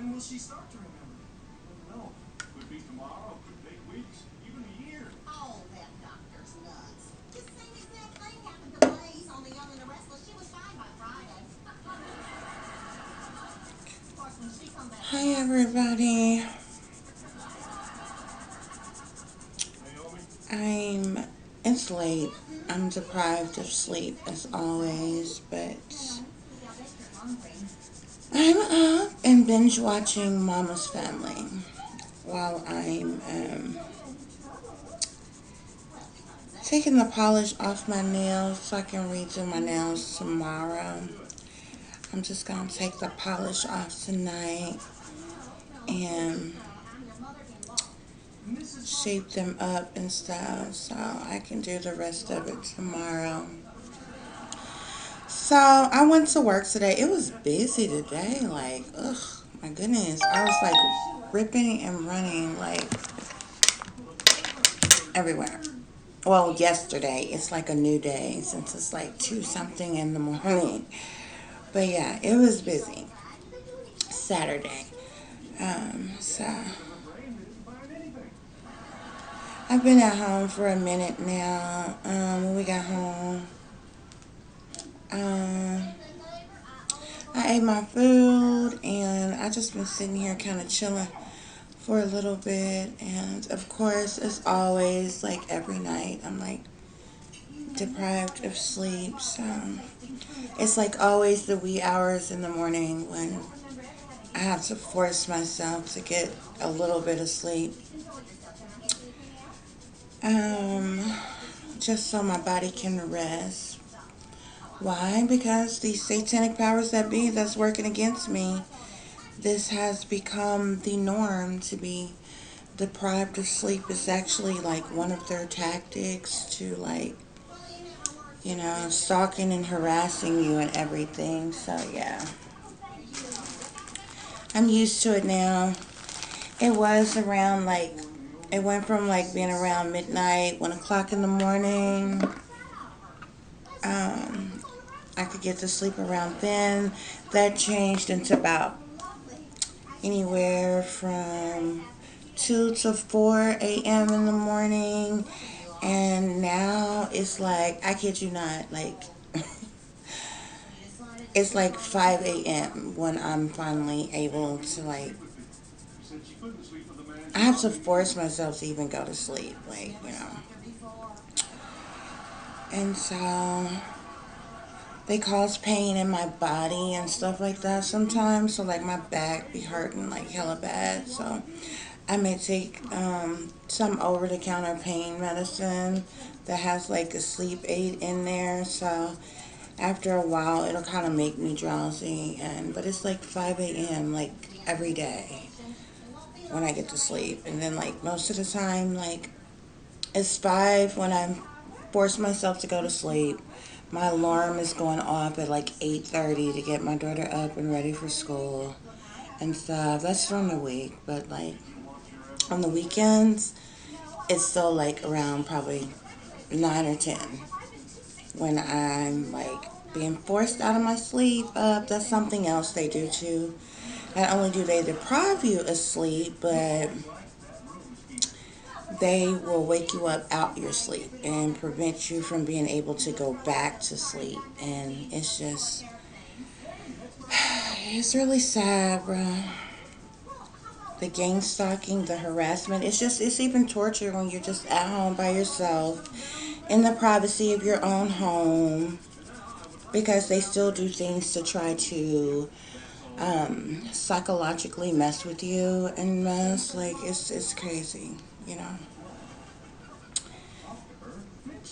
When will she start to remember? No. Could be tomorrow, could take weeks, even a year. Oh, that doctor's nuts. This same exact thing happened to Blaze on The Young and the Restless. She was fine by Friday. Of course, when she comes back. Hi everybody. It's late. I'm deprived of sleep as always, but I'm up and binge watching Mama's Family while I'm taking the polish off my nails so I can redo my nails tomorrow. I'm just gonna take the polish off tonight and shape them up and stuff so I can do the rest of it tomorrow. So I went to work today. It was busy today. Like, ugh, my goodness. I was like ripping and running like everywhere. Well, yesterday. It's like a new day since it's like 2 something in the morning. But yeah, it was busy. Saturday. So I've been at home for a minute now. When we got home, um, I ate my food and I just been sitting here kind of chilling for a little bit. And of course, as always, like every night, I'm like deprived of sleep. So it's like always the wee hours in the morning when I have to force myself to get a little bit of sleep. Um, just so my body can rest. Why? Because these satanic powers that be that's working against me, this has become the norm to be deprived of sleep. Is actually like one of their tactics to like, stalking and harassing you and everything. So yeah, I'm used to it now. It was around like, it went from like being around midnight, 1 o'clock in the morning. Um, I could get to sleep around then. That changed into about anywhere from 2 to 4 a.m. in the morning. And now it's like, I kid you not, like, it's like 5 a.m. when I'm finally able to, like, I have to force myself to even go to sleep, like. And so they cause pain in my body and stuff like that sometimes. So, like, my back be hurting, like, hella bad. So I may take some over-the-counter pain medicine that has like a sleep aid in there. So after a while, it'll kind of make me drowsy. But it's like 5 a.m. like every day when I get to sleep, and then like most of the time, like it's 5 when I force myself to go to sleep. My alarm is going off at like 8:30 to get my daughter up and ready for school and stuff. That's during the week, but like on the weekends, it's still like around probably 9 or 10 when I'm like being forced out of my sleep. That's something else they do too. Not only do they deprive you of sleep, but they will wake you up out your sleep and prevent you from being able to go back to sleep. And it's just, it's really sad, bro. The gang stalking, the harassment. It's even torture when you're just at home by yourself in the privacy of your own home because they still do things to try to psychologically mess with you and mess. Like, it's crazy, you know.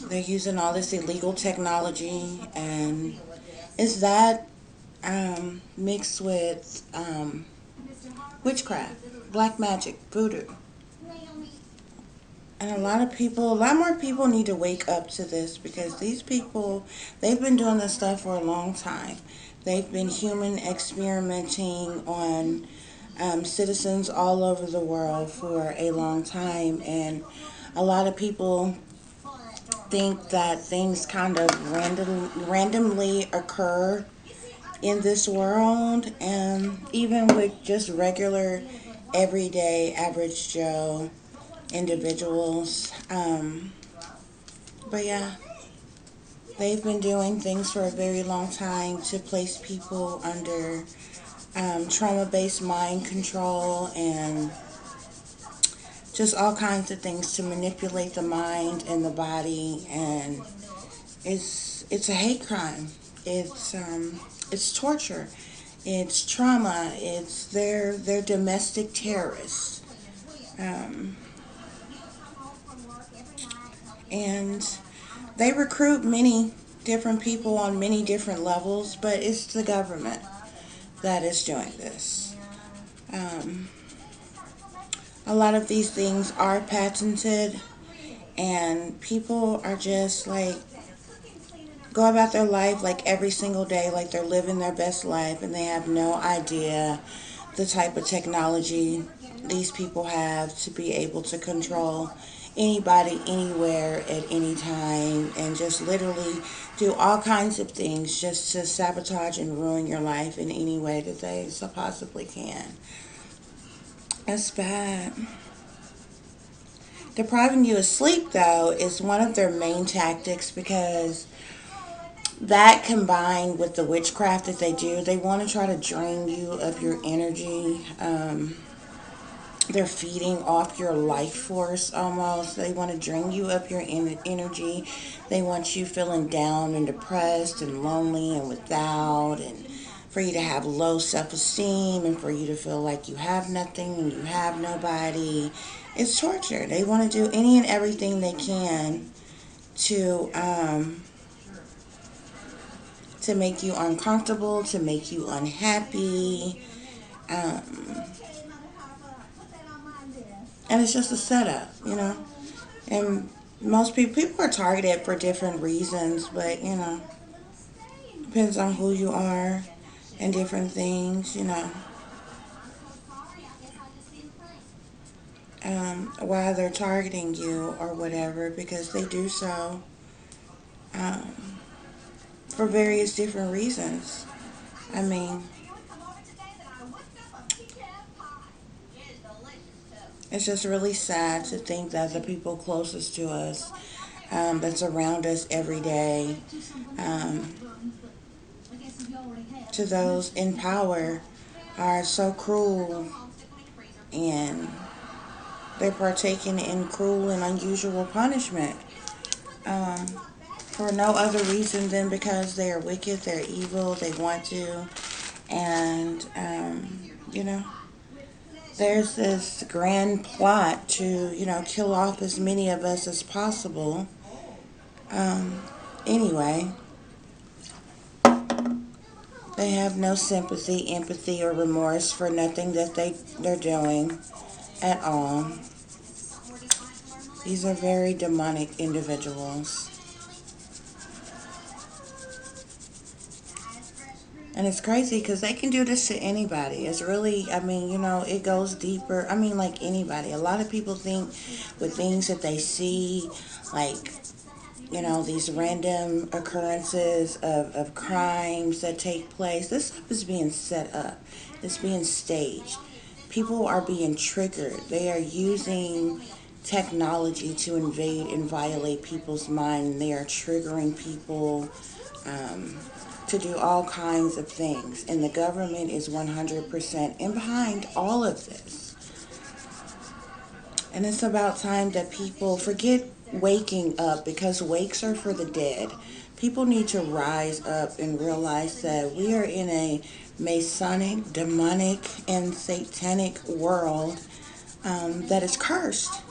They're using all this illegal technology, and is that mixed with witchcraft, black magic, voodoo. And a lot more people need to wake up to this because these people, they've been doing this stuff for a long time. They've been human experimenting on citizens all over the world for a long time. And a lot of people think that things kind of randomly occur in this world, and even with just regular, everyday, average Joe individuals. But yeah, they've been doing things for a very long time to place people under trauma based mind control and just all kinds of things to manipulate the mind and the body. And it's a hate crime. It's torture. It's trauma. It's they're domestic terrorists. Um, and they recruit many different people on many different levels, but it's the government that is doing this. Um, a lot of these things are patented, and people are just like go about their life like every single day, like they're living their best life, and they have no idea the type of technology these people have to be able to control anybody, anywhere, at any time, and just literally do all kinds of things just to sabotage and ruin your life in any way that they so possibly can. That's bad. Depriving you of sleep, though, is one of their main tactics because that combined with the witchcraft that they do, they want to try to drain you of your energy. They're feeding off your life force almost. They want to drain you of your energy. They want you feeling down and depressed and lonely and without, and for you to have low self esteem and for you to feel like you have nothing and you have nobody. It's torture. They want to do any and everything they can to to make you uncomfortable, to make you unhappy. Um, and it's just a setup, you know. And most people are targeted for different reasons, but depends on who you are and different things, why they're targeting you or whatever, because they do so um, for various different reasons. I mean, it's just really sad to think that the people closest to us, that's around us every day, um, to those in power, are so cruel, and they're partaking in cruel and unusual punishment um, for no other reason than because they are wicked, they're evil, they want to, and there's this grand plot to kill off as many of us as possible. Um, anyway, they have no sympathy, empathy, or remorse for nothing that they're doing at all. These are very demonic individuals. And it's crazy because they can do this to anybody. It's really, I mean, it goes deeper. I mean, like anybody. A lot of people think with things that they see, like, these random occurrences of crimes that take place, this stuff is being set up. It's being staged. People are being triggered. They are using technology to invade and violate people's mind. They are triggering people um, to do all kinds of things. And the government is 100% in behind all of this. And it's about time that people forget waking up, because wakes are for the dead. People need to rise up and realize that we are in a Masonic, demonic, and satanic world that is cursed.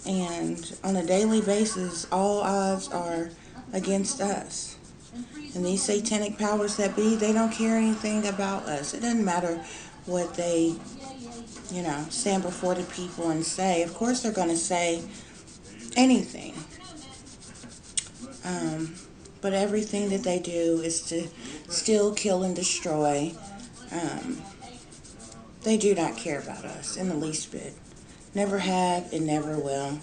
And on a daily basis, all odds are against us. And these satanic powers that be, they don't care anything about us. It doesn't matter what they, stand before the people and say. Of course, they're going to say anything. Um, but everything that they do is to steal, kill, and destroy. Um, they do not care about us in the least bit. Never have and never will.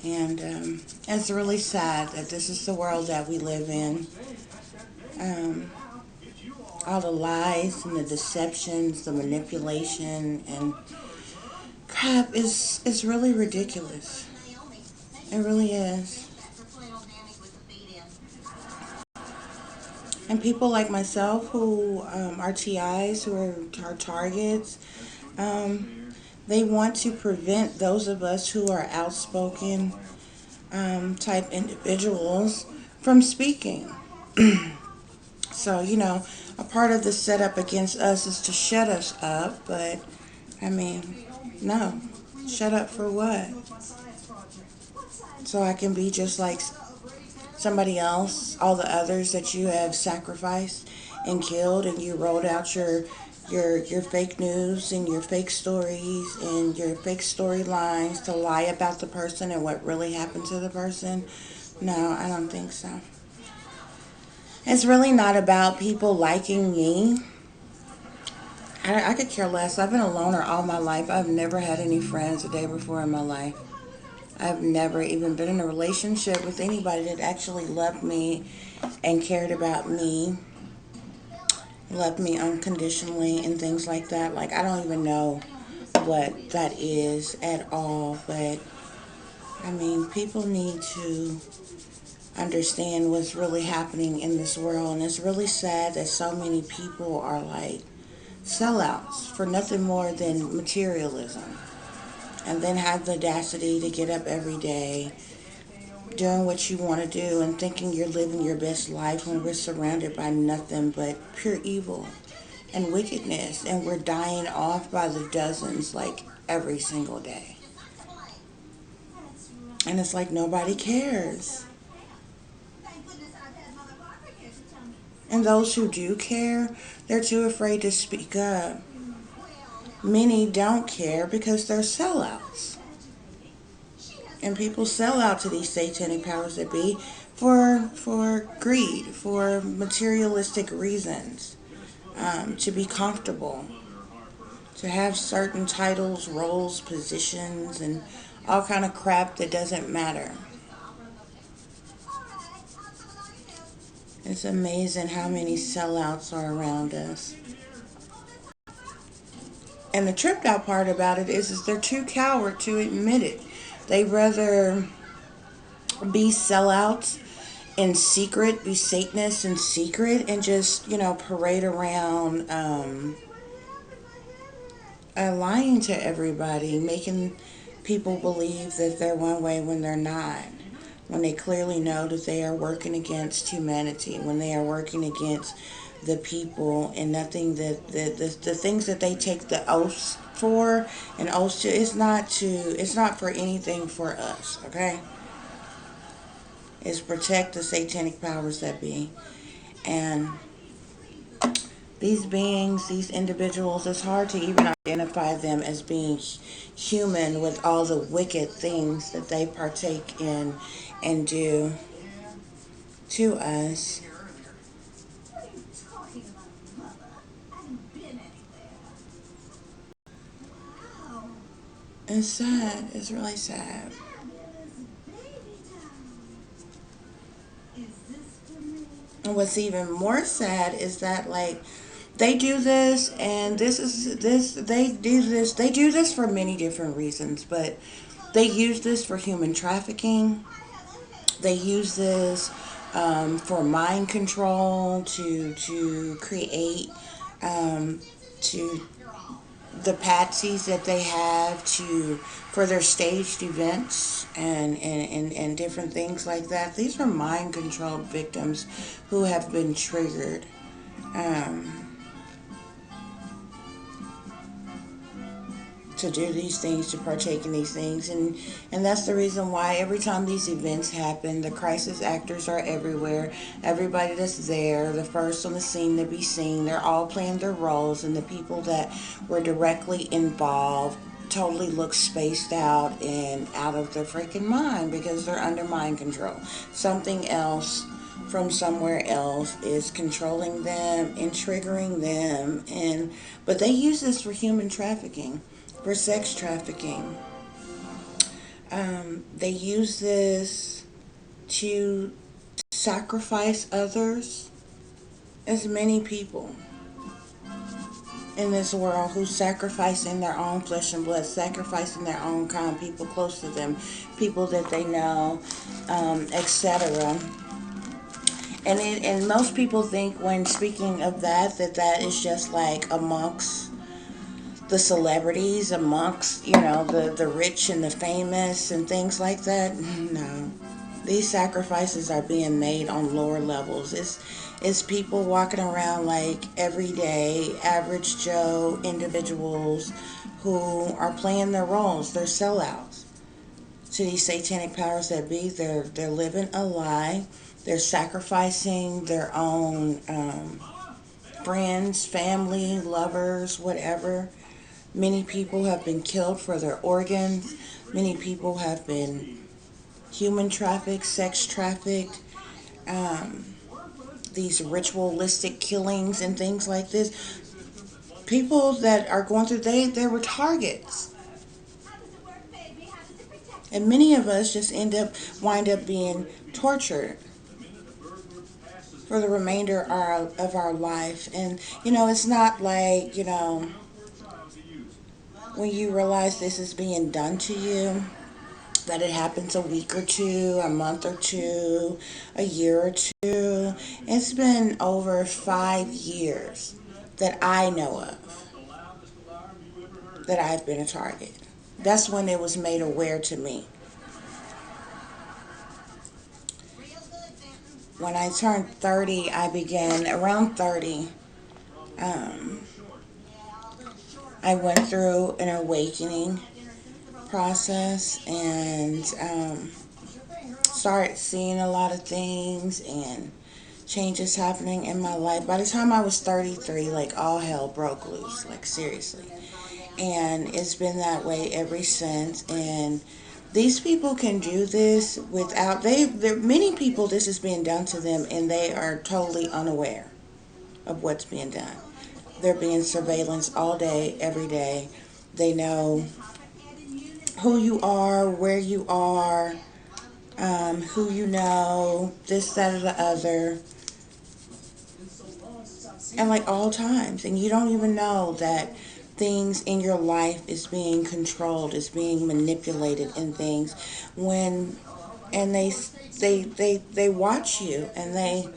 And it's really sad that this is the world that we live in. All the lies and the deceptions, the manipulation, and crap is really ridiculous. It really is. And people like myself who are TIs, who are targets, they want to prevent those of us who are outspoken type individuals from speaking. So, a part of the setup against us is to shut us up, but I mean, no. Shut up for what? So I can be just like somebody else, all the others that you have sacrificed and killed, and you rolled out your fake news and your fake stories and your fake storylines to lie about the person and what really happened to the person. No, I don't think so. It's really not about people liking me. I could care less. I've been a loner all my life. I've never had any friends a day before in my life. I've never even been in a relationship with anybody that actually loved me and cared about me, loved me unconditionally, and things like that. Like, I don't even know what that is at all. But, I mean, people need to understand what's really happening in this world. And it's really sad that so many people are like sellouts for nothing more than materialism. And then have the audacity to get up every day doing what you want to do and thinking you're living your best life when we're surrounded by nothing but pure evil and wickedness, and we're dying off by the dozens like every single day. And it's like nobody cares. And those who do care, they're too afraid to speak up. Many don't care because they're sellouts. And people sell out to these satanic powers that be for greed, for materialistic reasons, to be comfortable, to have certain titles, roles, positions, and all kind of crap that doesn't matter. It's amazing how many sellouts are around us. And the tripped out part about it is they're too coward to admit it. They rather be sellouts in secret, be Satanists in secret, and just, parade around lying to everybody, making people believe that they're one way when they're not. When they clearly know that they are working against humanity, when they are working against the people, and nothing that the things that they take the oaths for and oaths to, it's not for anything for us, okay? It's protect the satanic powers that be. And these beings, these individuals, it's hard to even identify them as being human with all the wicked things that they partake in and do to us. It's sad. It's really sad. And what's even more sad is that, like, they do this, and they do this for many different reasons, but they use this for human trafficking. They use this for mind control, to create um, to the patsies that they have to for their staged events and different things like that. These are mind controlled victims who have been triggered. Um, to do these things, to partake in these things, and that's the reason why every time these events happen, the crisis actors are everywhere. Everybody that's there, the first on the scene to be seen, they're all playing their roles, and the people that were directly involved totally look spaced out and out of their freaking mind because they're under mind control. Something else from somewhere else is controlling them and triggering them, and but they use this for human trafficking, for sex trafficking. They use this to sacrifice others, as many people. in this world who's sacrificing their own flesh and blood, sacrificing their own kind, people close to them, people that they know, etc. And most people think when speaking of that, that is just like amongst the celebrities, amongst, the rich and the famous and things like that. No. These sacrifices are being made on lower levels. It's people walking around like everyday, average Joe individuals who are playing their roles. They're sellouts to these satanic powers that be. They're living a lie. They're sacrificing their own friends, family, lovers, whatever. Many people have been killed for their organs. Many people have been human trafficked, sex trafficked, um, these ritualistic killings and things like this. People that are going through, they were targets. And many of us just wind up being tortured for the remainder of our life. And, it's not like, when you realize this is being done to you, that it happens a week or two, a month or two, a year or two. It's been over 5 years that I know of that I've been a target. That's when it was made aware to me. When I turned 30, I began, around 30, um, I went through an awakening process and started seeing a lot of things and changes happening in my life. By the time I was 33, like all hell broke loose, like seriously. And it's been that way ever since. And these people can do this without, there many people this is being done to them and they are totally unaware of what's being done. They're being surveillance all day, every day. They know who you are, where you are, who you know, this, that, or the other, and like all times. And you don't even know that things in your life is being controlled, is being manipulated in things when, and they watch you and they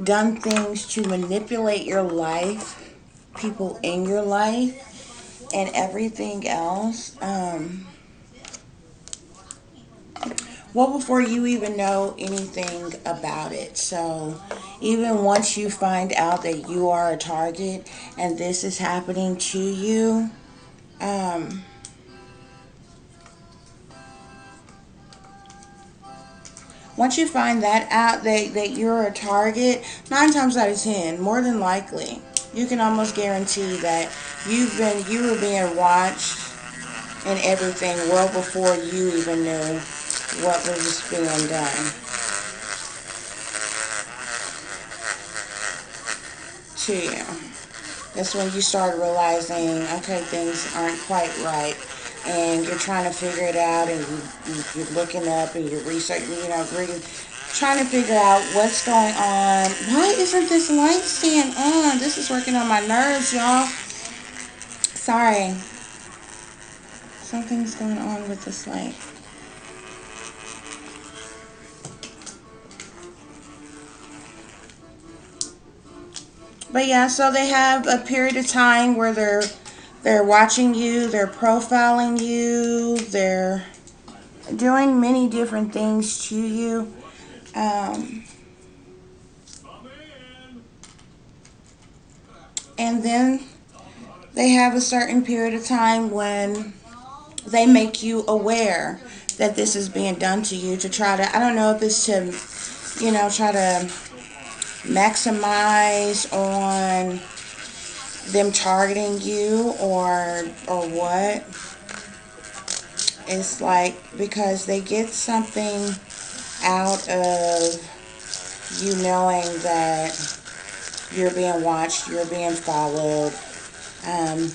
done things to manipulate your life, people in your life, and everything else. Well, before you even know anything about it. So, even once you find out that you are a target and this is happening to you, um, once you find that out, that you're a target, 9 times out of 10, more than likely, you can almost guarantee that you were being watched and everything well before you even knew what was being done to you. That's when you start realizing, okay, things aren't quite right, and you're trying to figure it out, and you're looking up and you're researching, reading, trying to figure out what's going on. Why isn't this light staying on? This is working on my nerves, y'all. Sorry, something's going on with this light. But yeah, so they have a period of time where they're watching you, they're profiling you, they're doing many different things to you. Um, and then they have a certain period of time when they make you aware that this is being done to you to try to, I don't know if it's to, try to maximize on them targeting you or what. It's like because they get something out of you knowing that you're being watched, you're being followed. Um,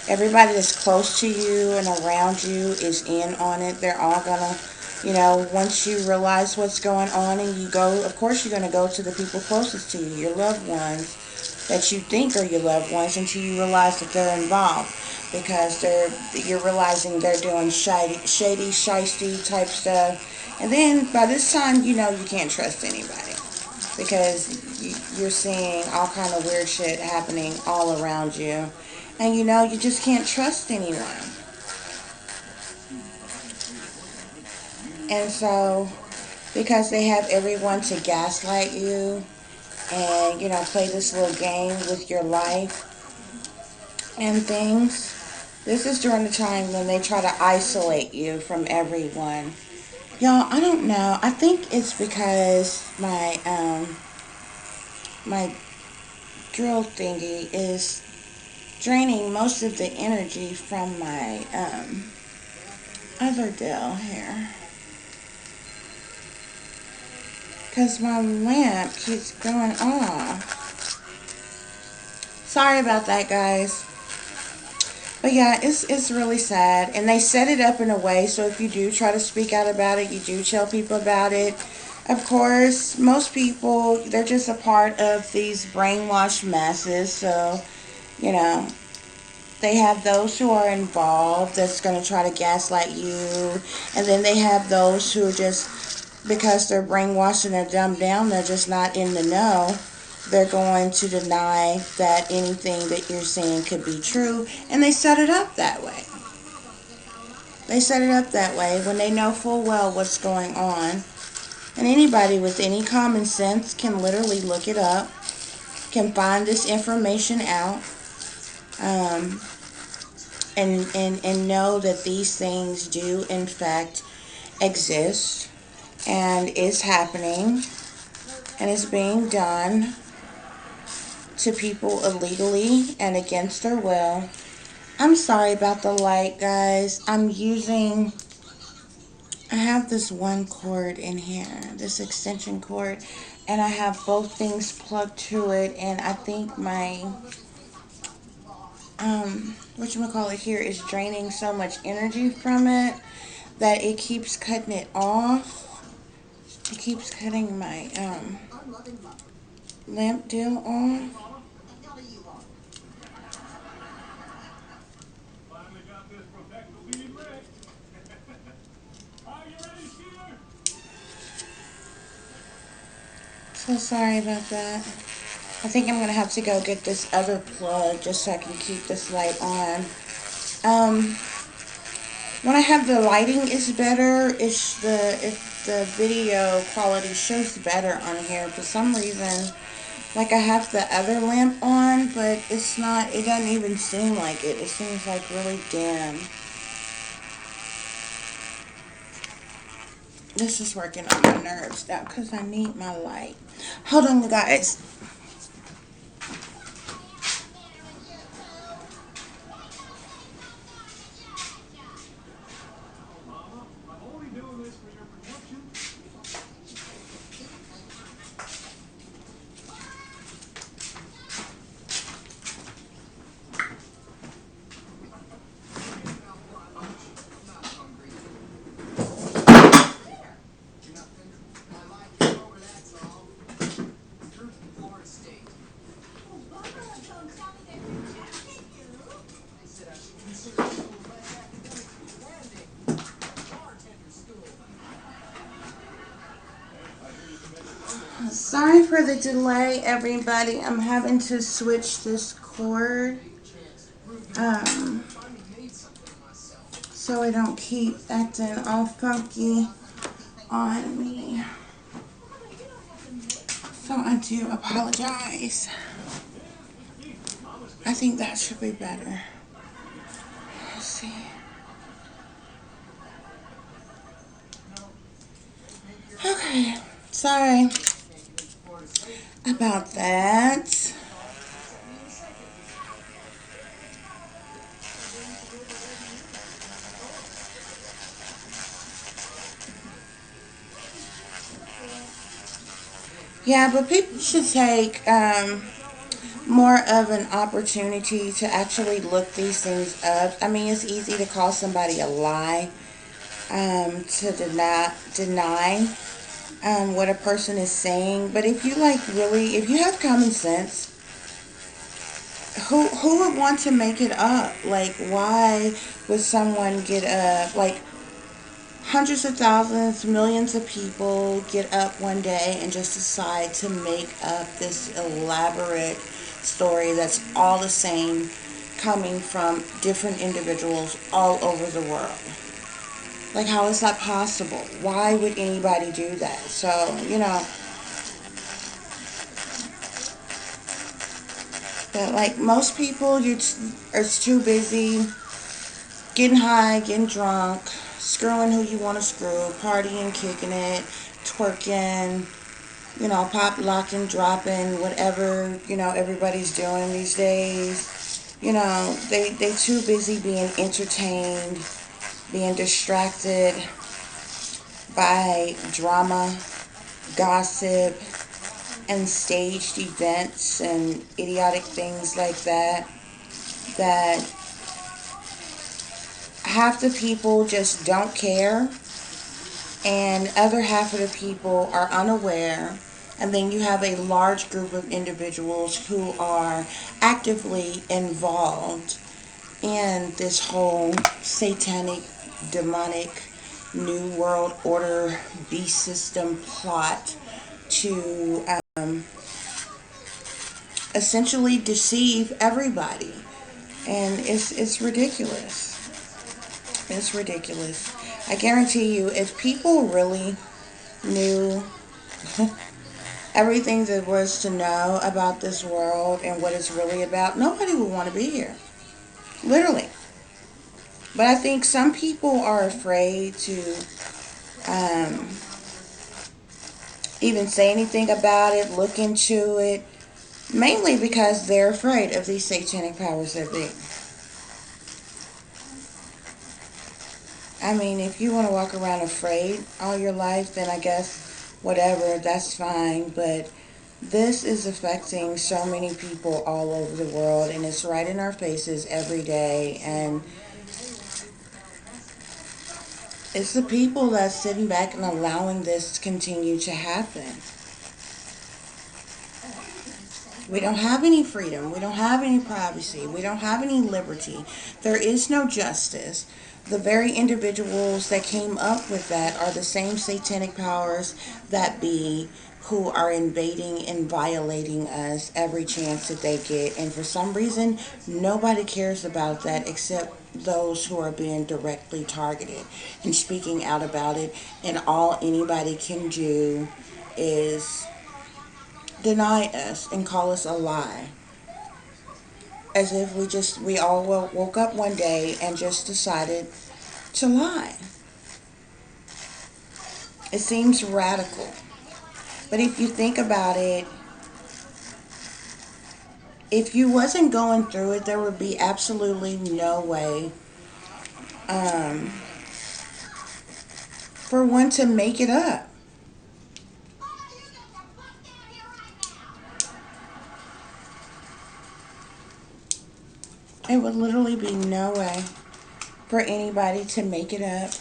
Everybody that's close to you and around you is in on it. They're all gonna, once you realize what's going on and you go, of course you're gonna go to the people closest to you, your loved ones, that you think are your loved ones until you realize that they're involved, because you're realizing they're doing shady, shisty type stuff. And then by this time, you know you can't trust anybody because you're seeing all kind of weird shit happening all around you, and you know you just can't trust anyone. And so, because they have everyone to gaslight you and, you know, play this little game with your life and things, this is during the time when they try to isolate you from everyone. Y'all, I don't know. I think it's because my drill thingy is draining most of the energy from my other drill here. Because my lamp keeps going off. Sorry about that, guys. But yeah, it's really sad. And they set it up in a way so if you do try to speak out about it, you do tell people about it. Of course, most people, they're just a part of these brainwashed masses. So, you know, they have those who are involved that's going to try to gaslight you. And then they have those who just, because they're brainwashed and they're dumbed down, they're just not in the know, they're going to deny that anything that you're saying could be true. And they set it up that way. They set it up that way when they know full well what's going on. And anybody with any common sense can literally look it up, can find this information out, um, and know that these things do in fact exist and is happening and is being done to people illegally and against their will. I'm sorry about the light, guys. I have this one cord in here, this extension cord, and I have both things plugged to it, and I think my whatchamacallit here is draining so much energy from it that it keeps cutting it off. It keeps cutting my lamp deal off. So sorry about that. I think I'm going to have to go get this other plug just so I can keep this light on. Um, when I have the lighting is better, if the video quality shows better on here. For some reason, like I have the other lamp on, but it's not, it doesn't even seem like it. It seems like really dim. This is working on my nerves now because I need my light. Hold on, guys. Sorry for the delay, everybody. I'm having to switch this cord um, so I don't keep acting all funky on me. So I do apologize. I think that should be better. Let's see. Okay, sorry about that. Yeah, but people should take more of an opportunity to actually look these things up. I mean, it's easy to call somebody a lie, to deny what a person is saying. But if you like really, if you have common sense, who would want to make it up? Like, why would someone get up? Like, hundreds of thousands, millions of people get up one day and just decide to make up this elaborate story that's all the same, coming from different individuals all over the world. Like, how is that possible? Why would anybody do that? So, but like most people, are too busy getting high, getting drunk, screwing who you want to screw, partying, kicking it, twerking, pop, locking, dropping, whatever, everybody's doing these days. They too busy being entertained, being distracted by drama, gossip, and staged events and idiotic things like that, that half the people just don't care and other half of the people are unaware, and then you have a large group of individuals who are actively involved in this whole satanic, demonic, new world order beast system plot to essentially deceive everybody. And it's ridiculous. It's ridiculous. I guarantee you, if people really knew everything there was to know about this world and what it's really about, nobody would want to be here. Literally. But I think some people are afraid to um, even say anything about it, look into it, mainly because they're afraid of these satanic powers that be. I mean, if you want to walk around afraid all your life, then I guess whatever, that's fine. But this is affecting so many people all over the world, and it's right in our faces every day. And it's the people that's sitting back and allowing this to continue to happen. We don't have any freedom. We don't have any privacy. We don't have any liberty. There is no justice. The very individuals that came up with that are the same satanic powers that be, who are invading and violating us every chance that they get. And for some reason, nobody cares about that except those who are being directly targeted and speaking out about it. And all anybody can do is deny us and call us a lie, as if we all woke up one day and just decided to lie. It seems radical, but if you think about it, if you wasn't going through it, there would be absolutely no way um, for one to make it up. It would literally be no way for anybody to make it up.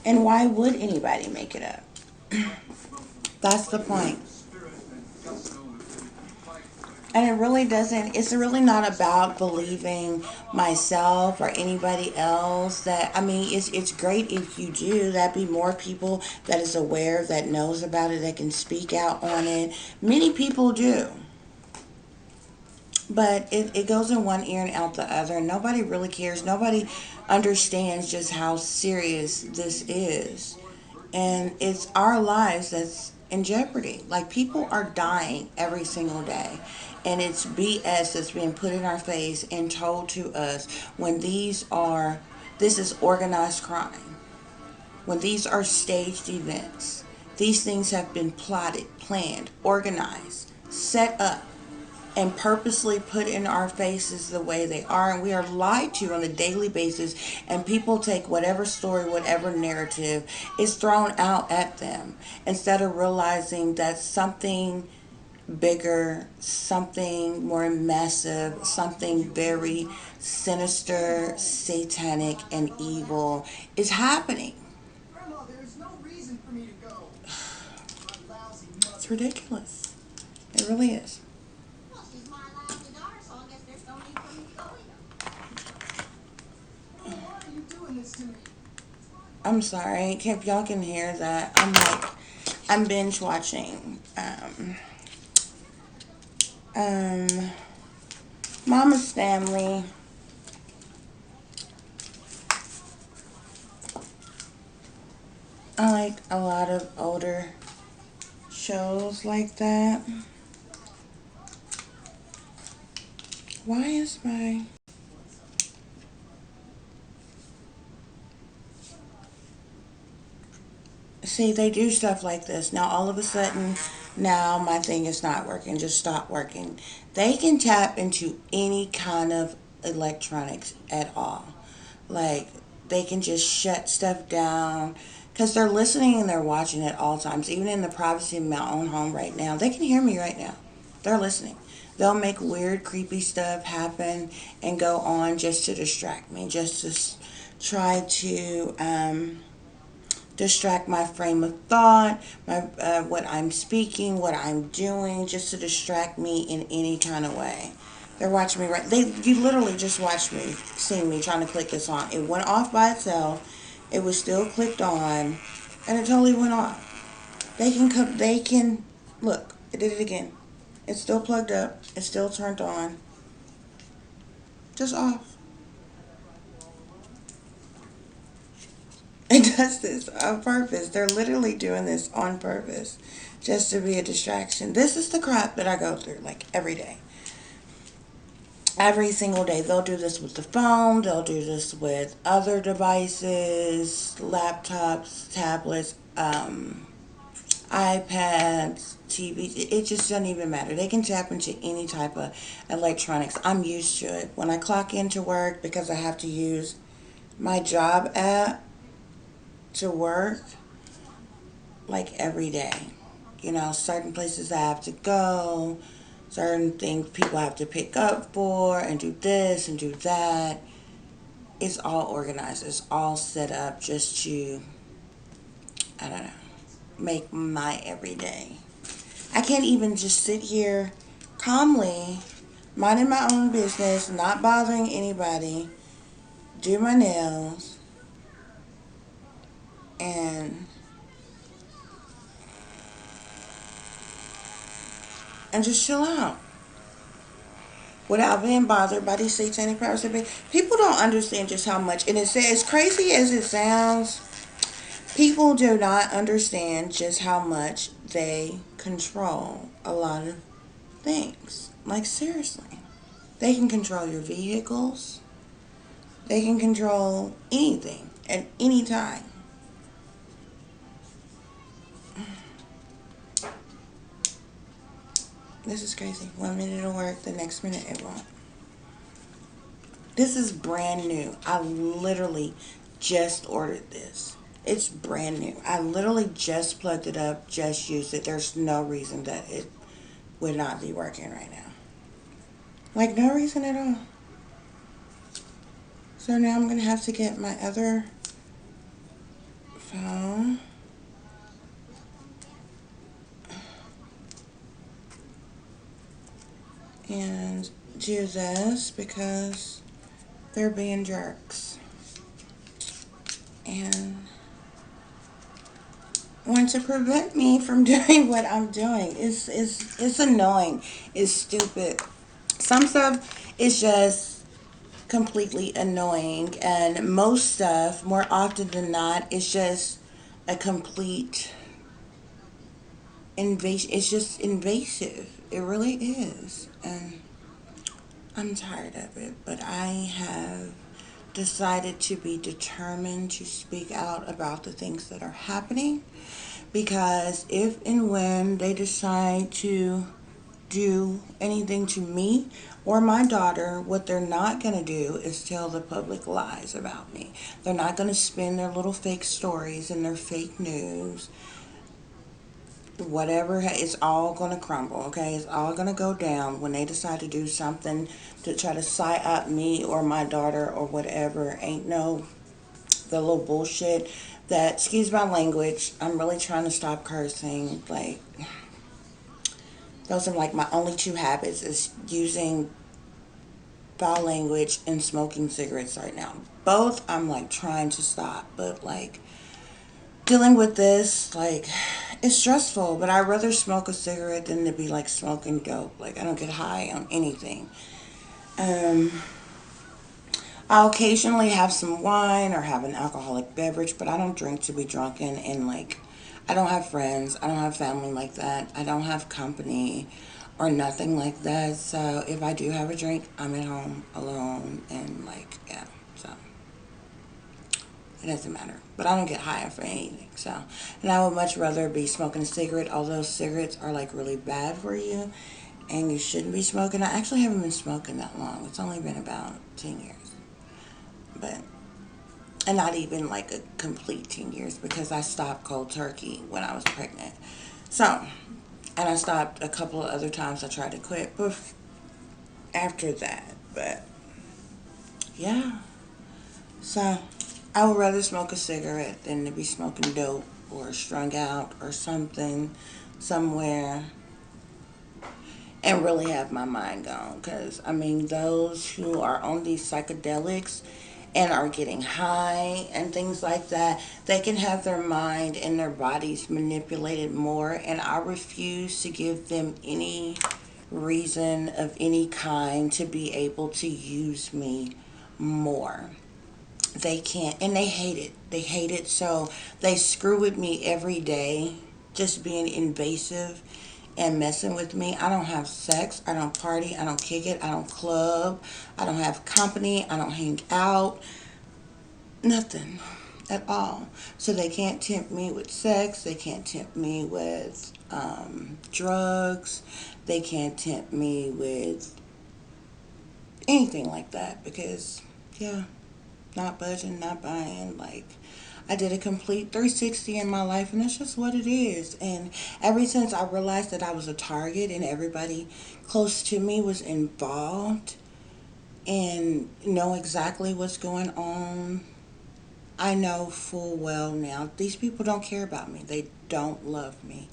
And why would anybody make it up? That's the point. And it really doesn't, it's really not about believing myself or anybody else. That, I mean, it's great if you do. That'd be more people that is aware, that knows about it, that can speak out on it. Many people do. But it goes in one ear and out the other. And nobody really cares. Nobody understands just how serious this is. And it's our lives that's in jeopardy. Like, people are dying every single day. And it's BS that's being put in our face and told to us when this is organized crime. When these are staged events. These things have been plotted, planned, organized, set up, and purposely put in our faces the way they are, and we are lied to on a daily basis, and people take whatever story, whatever narrative is thrown out at them, instead of realizing that something bigger, something more massive, something very sinister, satanic, and evil is happening. Grandma, there's no reason for me to go. My lousy mother. It's ridiculous. It really is. Well, she's my lousy daughter, so I guess there's no need I'm sorry if y'all can hear that. I'm binge watching. Um, Mama's Family. I like a lot of older shows like that. Why is my See, they do stuff like this. Now, all of a sudden, now my thing is not working. Just stop working. They can tap into any kind of electronics at all. Like, they can just shut stuff down because they're listening and they're watching at all times. Even in the privacy of my own home right now, they can hear me right now. They're listening. They'll make weird, creepy stuff happen and go on just to distract me, just to try to distract my frame of thought, my what I'm speaking, what I'm doing, just to distract me in any kind of way. They're watching me right. You literally just watched me, seeing me trying to click this on. It went off by itself. It was still clicked on, and it totally went off. They can come. They can look. It did it again. It's still plugged up. It's still turned on. Just off. It does this on purpose. They're literally doing this on purpose just to be a distraction. This is the crap that I go through like every day. Every single day. They'll do this with the phone, they'll do this with other devices, laptops, tablets, iPads, TVs. It just doesn't even matter. They can tap into any type of electronics. I'm used to it. When I clock into work, because I have to use my job app to work, like every day. You know, certain places I have to go, certain things people have to pick up for, and do this and do that. It's all organized. It's all set up just to, I don't know, make my everyday. I can't even just sit here calmly, minding my own business, not bothering anybody, do my nails, and just chill out without being bothered by these satanic powers that be. People don't understand just how much, and it's as crazy as it sounds, people do not understand just how much they control a lot of things. Like, seriously. They can control your vehicles, they can control anything at any time. This is crazy. 1 minute it'll work, the next minute it won't. This is brand new. I literally just ordered this. It's brand new. I literally just plugged it up, just used it. There's no reason that it would not be working right now. Like, no reason at all. So now I'm going to have to get my other phone and do this because they're being jerks and want to prevent me from doing what I'm doing. It's annoying. It's stupid. Some stuff is just completely annoying, and most stuff, more often than not, is just a complete invasion. It's just invasive. It really is, and I'm tired of it. But I have decided to be determined to speak out about the things that are happening, because if and when they decide to do anything to me or my daughter, what they're not going to do is tell the public lies about me. They're not going to spin their little fake stories and their fake news. Whatever, it's all going to crumble, okay? It's all going to go down when they decide to do something to try to psych up me or my daughter or whatever. Ain't no the little bullshit that, excuse my language, I'm really trying to stop cursing. Like, those are like my only two habits is using foul language and smoking cigarettes right now. Both I'm like trying to stop, but like dealing with this, like it's stressful, but I'd rather smoke a cigarette than to be like smoking dope. Like I don't get high on anything. Um, I'll occasionally have some wine or have an alcoholic beverage, but I don't drink to be drunken. And like, I don't have friends, I don't have family like that, I don't have company or nothing like that. So if I do have a drink, I'm at home alone and like, yeah. So it doesn't matter. But I don't get high for anything. So, and I would much rather be smoking a cigarette, although cigarettes are like really bad for you and you shouldn't be smoking. I actually haven't been smoking that long. It's only been about 10 years. But and not even like a complete 10 years because I stopped cold turkey when I was pregnant. So, and I stopped a couple of other times I tried to quit after that. But yeah, so I would rather smoke a cigarette than to be smoking dope or strung out or something somewhere and really have my mind gone. Because, I mean, those who are on these psychedelics and are getting high and things like that, they can have their mind and their bodies manipulated more. And I refuse to give them any reason of any kind to be able to use me more. They can't, and they hate it. They hate it, so they screw with me every day, just being invasive and messing with me. I don't have sex. I don't party. I don't kick it. I don't club. I don't have company. I don't hang out. Nothing at all. So they can't tempt me with sex. They can't tempt me with drugs. They can't tempt me with anything like that because, yeah, not budging, not buying. Like, I did a complete 360 in my life, and that's just what it is. And ever since I realized that I was a target and everybody close to me was involved and know exactly what's going on, I know full well now these people don't care about me. They don't love me.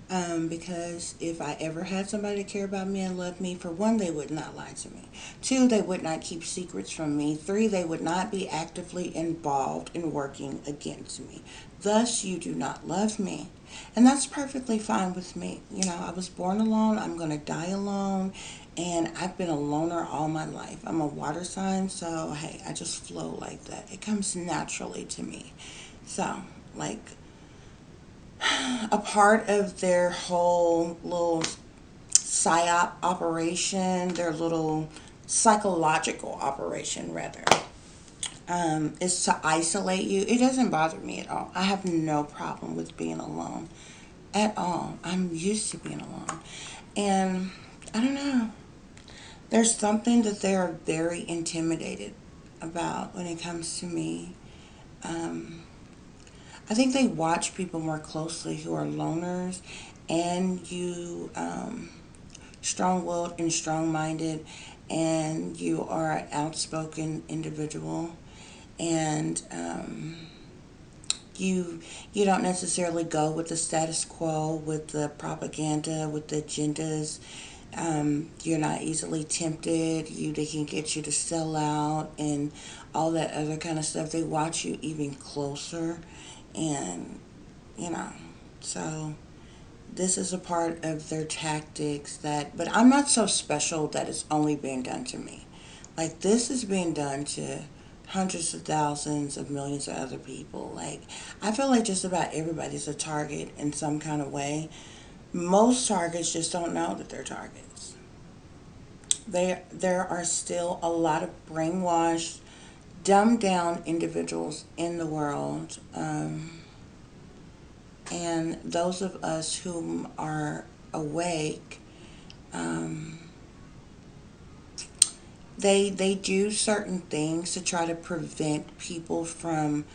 Because if I ever had somebody to care about me and love me, for one, they would not lie to me. Two, they would not keep secrets from me. Three, they would not be actively involved in working against me. Thus, you do not love me. And that's perfectly fine with me. You know, I was born alone. I'm going to die alone. And I've been a loner all my life. I'm a water sign, so hey, I just flow like that. It comes naturally to me. So, like, a part of their whole little psyop operation, their little psychological operation, rather, is to isolate you. It doesn't bother me at all. I have no problem with being alone at all. I'm used to being alone. And I don't know. There's something that they are very intimidated about when it comes to me. Um, I think they watch people more closely who are loners and you strong willed and strong minded and you are an outspoken individual and you don't necessarily go with the status quo, with the propaganda, with the agendas. You're not easily tempted. They can get you to sell out and all that other kind of stuff. They watch you even closer, and you know, so this is a part of their tactics that. But I'm not so special that it's only being done to me. Like this is being done to hundreds of thousands of millions of other people. Like I feel like just about everybody's a target in some kind of way. Most targets just don't know that they're targets. There are still a lot of brainwashed, dumbed down individuals in the world, and those of us whom are awake, um, they do certain things to try to prevent people from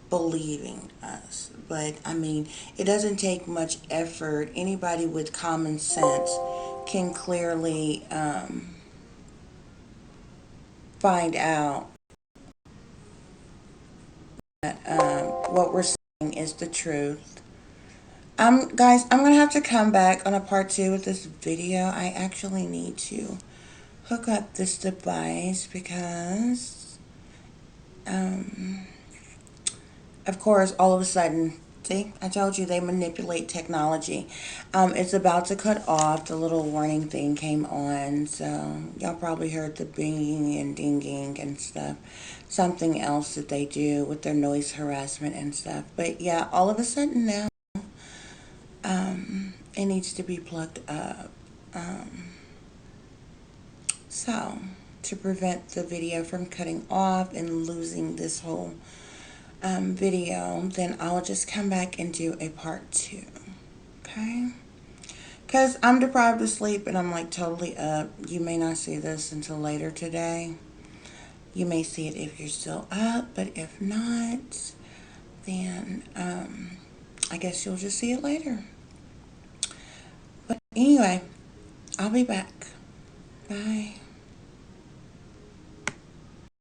believing us. But I mean, it doesn't take much effort. Anybody with common sense can clearly find out that what we're saying is the truth. Guys, I'm gonna have to come back on a part two with this video. I actually need to hook up this device because, um, of course, all of a sudden, see, I told you they manipulate technology. It's about to cut off. The little warning thing came on, so y'all probably heard the binging and dinging and stuff. Something else that they do with their noise harassment and stuff. But yeah, all of a sudden now, it needs to be plugged up. So, to prevent the video from cutting off and losing this whole video, then I'll just come back and do a part 2. Okay? Because I'm deprived of sleep and I'm like totally up. You may not see this until later today. You may see it if you're still up, but if not, then I guess you'll just see it later. But anyway, I'll be back. Bye.